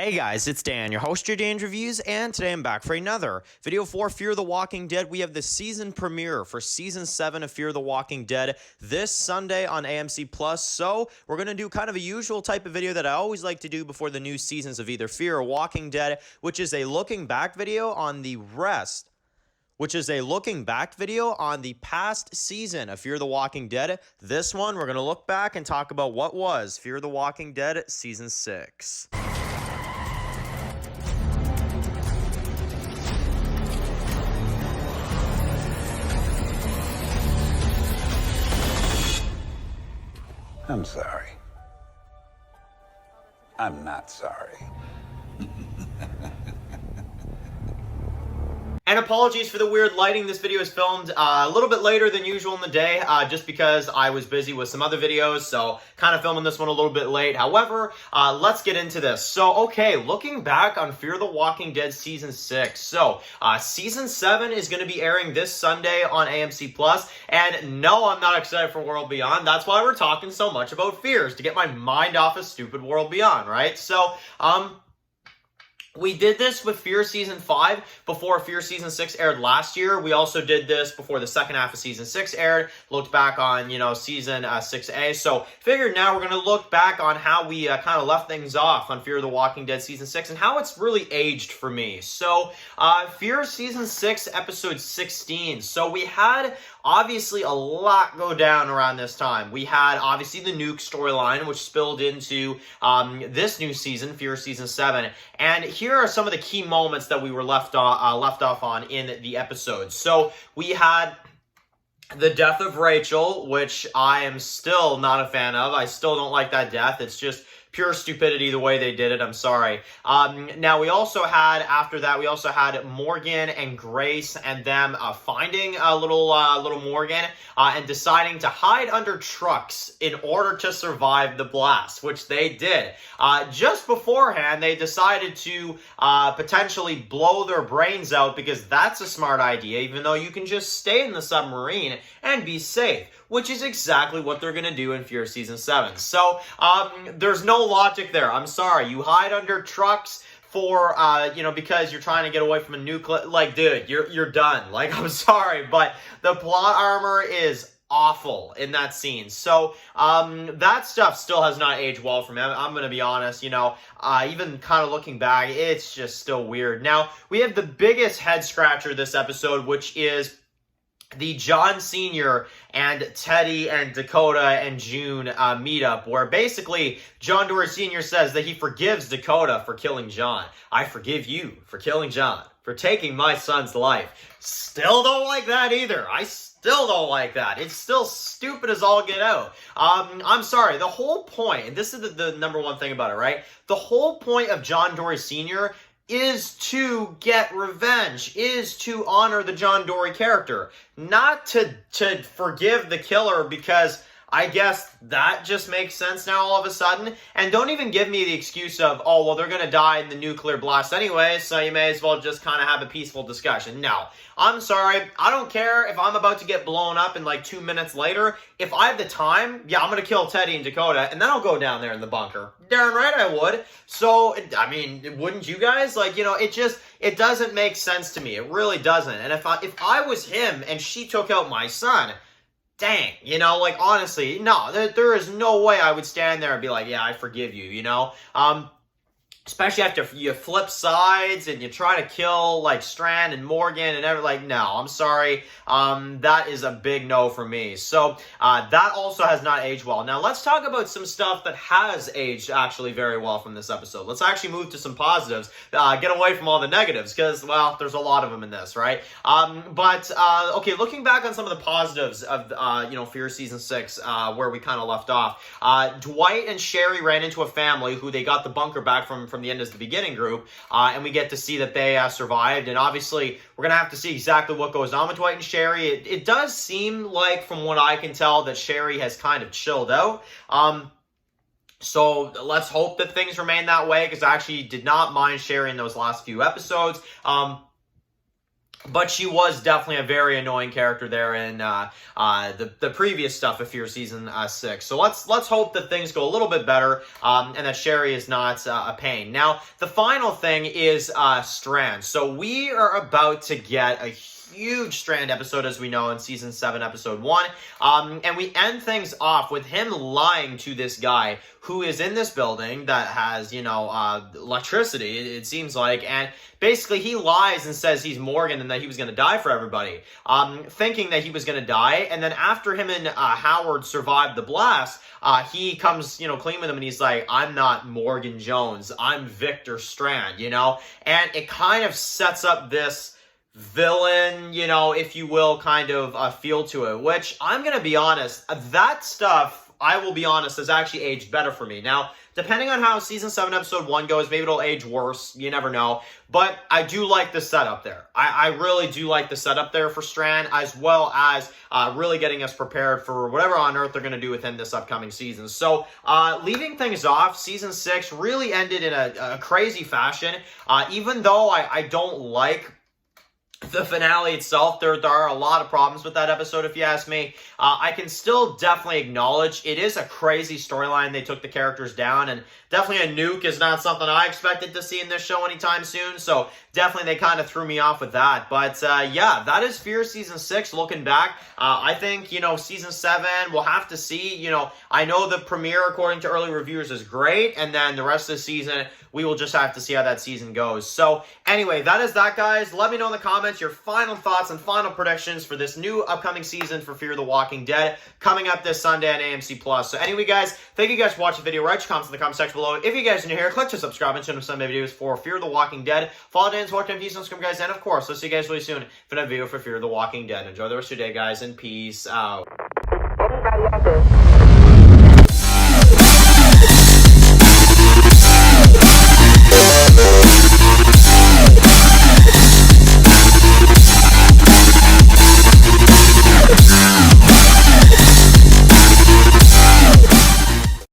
Hey guys, it's Dan, your host, your Dan's Reviews, and today I'm back for another video for Fear the Walking Dead. We have the season premiere for Season 7 of Fear the Walking Dead this Sunday on AMC+. So we're going to do kind of a usual type of video that I always like to do before the new seasons of either Fear or Walking Dead, which is a looking back video on the past season of Fear the Walking Dead. This one, we're going to look back and talk about what was Fear the Walking Dead Season 6. I'm sorry. I'm not sorry. And apologies for the weird lighting. This video is filmed a little bit later than usual in the day, just because I was busy with some other videos, so kind of filming this one a little bit late. However, let's get into this. So, okay, looking back on Fear the Walking Dead Season 6. So, Season 7 is going to be airing this Sunday on AMC+, and no, I'm not excited for World Beyond. That's why we're talking so much about Fears, to get my mind off of stupid World Beyond, right? So, we did this with Fear Season 5 before Fear Season 6 aired last year. We also did this before the second half of Season 6 aired. Looked back on, Season 6A. So, figured now we're going to look back on how we kind of left things off on Fear the Walking Dead Season 6 and how it's really aged for me. So, Fear Season 6, Episode 16. So, we had obviously a lot go down around this time. We had obviously the Nuke storyline, which spilled into this new season, Fear Season 7. And here are some of the key moments that we were left off on in the episode. So we had the death of Rachel, which I am still not a fan of. I still don't like that death. It's just pure stupidity the way they did it. I'm sorry. Now, after that, we also had Morgan and Grace and them finding little Morgan and deciding to hide under trucks in order to survive the blast, which they did. Just beforehand, they decided to potentially blow their brains out because that's a smart idea, even though you can just stay in the submarine and be safe, which is exactly what they're going to do in Fear Season 7. So, there's no logic there. I'm sorry. You hide under trucks for, because you're trying to get away from a nuclear, like, dude, you're done. Like, I'm sorry, but the plot armor is awful in that scene. So, that stuff still has not aged well for me. I'm going to be honest, even kind of looking back, it's just still weird. Now, we have the biggest head scratcher this episode, which is the John Sr. and Teddy and Dakota and June meetup, where basically John Dorie Sr. says that he forgives Dakota for killing John. I forgive you for killing John, for taking my son's life. Still don't like that either. I still don't like that. It's still stupid as all get out. I'm sorry. The whole point, and this is the number one thing about it, right? The whole point of John Dorie Sr. is to get revenge, is to honor the John Dorie character, not to forgive the killer because I guess that just makes sense now all of a sudden. And don't even give me the excuse of, oh, well, they're going to die in the nuclear blast anyway, so you may as well just kind of have a peaceful discussion. No, I'm sorry. I don't care if I'm about to get blown up in like 2 minutes later. If I have the time, yeah, I'm going to kill Teddy and Dakota, and then I'll go down there in the bunker. Darn right I would. So, I mean, wouldn't you guys? Like, it doesn't make sense to me. It really doesn't. And if I was him and she took out my son, dang, honestly, no, there is no way I would stand there and be like, yeah, I forgive you, especially after you flip sides and you try to kill, like, Strand and Morgan and everything. No, I'm sorry. That is a big no for me. So, that also has not aged well. Now, let's talk about some stuff that has aged actually very well from this episode. Let's actually move to some positives. Get away from all the negatives, because, well, there's a lot of them in this, right? Okay, looking back on some of the positives of, Fear Season 6, where we kind of left off, Dwight and Sherry ran into a family who they got the bunker back from the end as the beginning group, and we get to see that they survived, and obviously we're going to have to see exactly what goes on with Dwight and Sherry. It does seem like, from what I can tell, that Sherry has kind of chilled out. So let's hope that things remain that way, because I actually did not mind Sherry in those last few episodes. But she was definitely a very annoying character there in the previous stuff of Fear Season 6. So let's hope that things go a little bit better and that Sherry is not a pain. Now, the final thing is Strand. So we are about to get a huge Strand episode, as we know, in Season 7, Episode 1. And we end things off with him lying to this guy who is in this building that has, you know, electricity, it seems like, and basically he lies and says he's Morgan and that he was going to die for everybody, thinking that he was going to die, and then after him and Howard survived the blast, he comes, you know, clean with him, and he's like, I'm not Morgan Jones, I'm Victor Strand, you know, and it kind of sets up this villain, you know, if you will, kind of feel to it, which I'm going to be honest, that stuff, I will be honest, has actually aged better for me. Now, depending on how Season 7, Episode 1 goes, maybe it'll age worse. You never know. But I do like the setup there. I really do like the setup there for Strand, as well as really getting us prepared for whatever on earth they're going to do within this upcoming season. So, leaving things off, Season 6 really ended in a crazy fashion. Even though I don't like the finale itself, there are a lot of problems with that episode, if you ask me. I can still definitely acknowledge it is a crazy storyline. They took the characters down, and definitely a nuke is not something I expected to see in this show anytime soon, so definitely they kind of threw me off with that. But yeah, that is Fear Season 6. Looking back, I think, you know, Season 7, we'll have to see. You know, I know the premiere, according to early reviewers, is great, and then the rest of the season, we will just have to see how that season goes. So anyway, that is that, guys. Let me know in the comments your final thoughts and final predictions for this new upcoming season for Fear the Walking Dead, coming up this Sunday on AMC+. So anyway, guys, thank you guys for watching the video. Write your comments in the comment section below. If you guys are new here, click to subscribe and turn on Sunday videos for Fear the Walking Dead. Follow Dan's Watch and Peace on Scrum, guys. And of course, we'll see you guys really soon for another video for Fear the Walking Dead. Enjoy the rest of your day, guys, and peace out. Anybody out there?